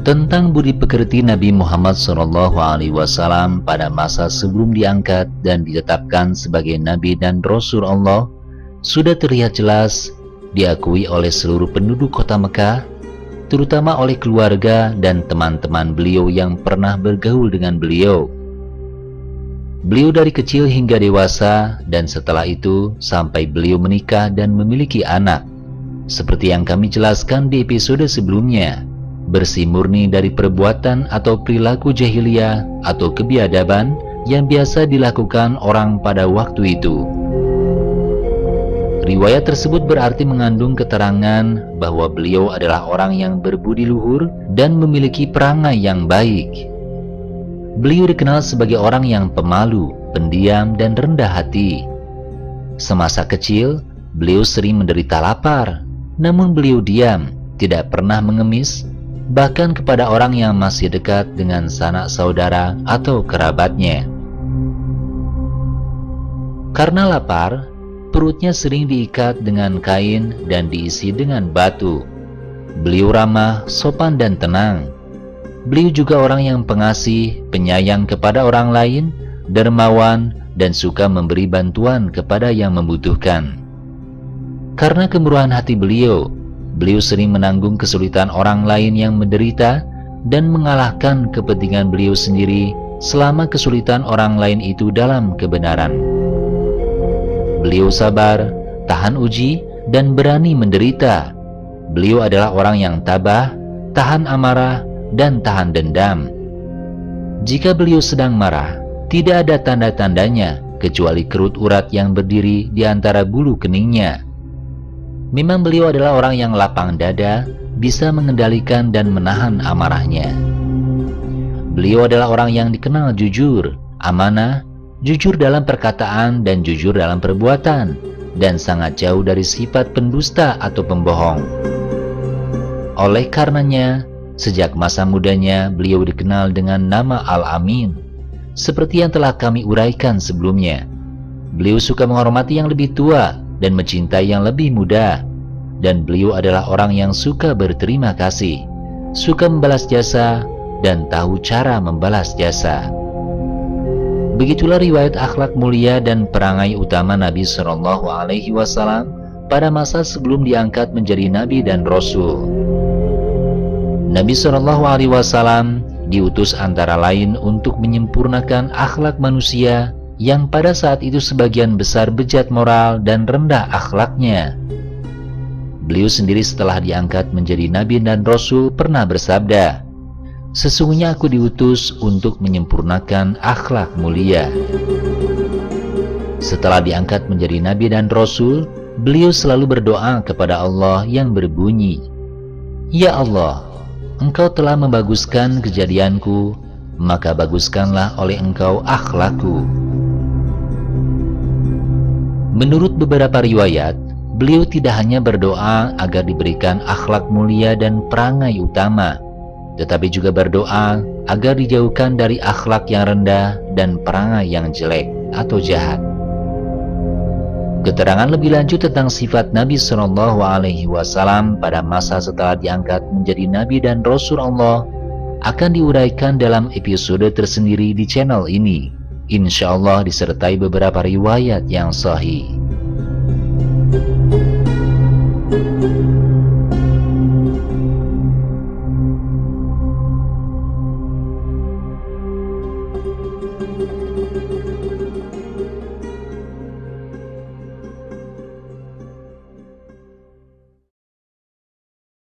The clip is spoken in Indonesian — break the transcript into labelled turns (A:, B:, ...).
A: Tentang budi pekerti Nabi Muhammad SAW pada masa sebelum diangkat dan ditetapkan sebagai Nabi dan Rasul Allah, sudah terlihat jelas diakui oleh seluruh penduduk kota Mekah, terutama oleh keluarga dan teman-teman beliau yang pernah bergaul dengan beliau. Beliau dari kecil hingga dewasa, dan setelah itu sampai beliau menikah dan memiliki anak. Seperti yang kami jelaskan di episode sebelumnya, bersih murni dari perbuatan atau perilaku jahiliyah atau kebiadaban yang biasa dilakukan orang pada waktu itu. Riwayat tersebut berarti mengandung keterangan bahwa beliau adalah orang yang berbudi luhur dan memiliki perangai yang baik. Beliau dikenal sebagai orang yang pemalu, pendiam, dan rendah hati. Semasa kecil, beliau sering menderita lapar, namun beliau diam, tidak pernah mengemis, bahkan kepada orang yang masih dekat dengan sanak saudara atau kerabatnya. Karena lapar, perutnya sering diikat dengan kain dan diisi dengan batu. Beliau ramah, sopan, dan tenang. Beliau juga orang yang pengasih, penyayang kepada orang lain, dermawan, dan suka memberi bantuan kepada yang membutuhkan. Karena kemurahan hati beliau sering menanggung kesulitan orang lain yang menderita dan mengalahkan kepentingan beliau sendiri selama kesulitan orang lain itu dalam kebenaran. Beliau sabar, tahan uji, dan berani menderita. Beliau adalah orang yang tabah, tahan amarah, dan tahan dendam. Jika beliau sedang marah, tidak ada tanda-tandanya kecuali kerut urat yang berdiri di antara bulu keningnya. Memang beliau adalah orang yang lapang dada, bisa mengendalikan dan menahan amarahnya. Beliau adalah orang yang dikenal jujur, amanah, jujur dalam perkataan dan jujur dalam perbuatan, dan sangat jauh dari sifat pendusta atau pembohong. Oleh karenanya, sejak masa mudanya beliau dikenal dengan nama Al-Amin. Seperti yang telah kami uraikan sebelumnya, beliau suka menghormati yang lebih tua dan mencintai yang lebih muda, dan beliau adalah orang yang suka berterima kasih, suka membalas jasa, dan tahu cara membalas jasa. Begitulah riwayat akhlak mulia dan perangai utama Nabi SAW pada masa sebelum diangkat menjadi Nabi dan Rasul. Nabi SAW diutus antara lain untuk menyempurnakan akhlak manusia yang pada saat itu sebagian besar bejat moral dan rendah akhlaknya. Beliau sendiri setelah diangkat menjadi Nabi dan Rasul pernah bersabda, "Sesungguhnya aku diutus untuk menyempurnakan akhlak mulia." Setelah diangkat menjadi Nabi dan Rasul, beliau selalu berdoa kepada Allah yang berbunyi, "Ya Allah, Engkau telah membaguskan kejadianku, maka baguskanlah oleh Engkau akhlakku." Menurut beberapa riwayat, beliau tidak hanya berdoa agar diberikan akhlak mulia dan perangai utama, tetapi juga berdoa agar dijauhkan dari akhlak yang rendah dan perangai yang jelek atau jahat. Keterangan lebih lanjut tentang sifat Nabi SAW pada masa setelah diangkat menjadi Nabi dan Rasul Allah akan diuraikan dalam episode tersendiri di channel ini, insya Allah disertai beberapa riwayat yang sahih.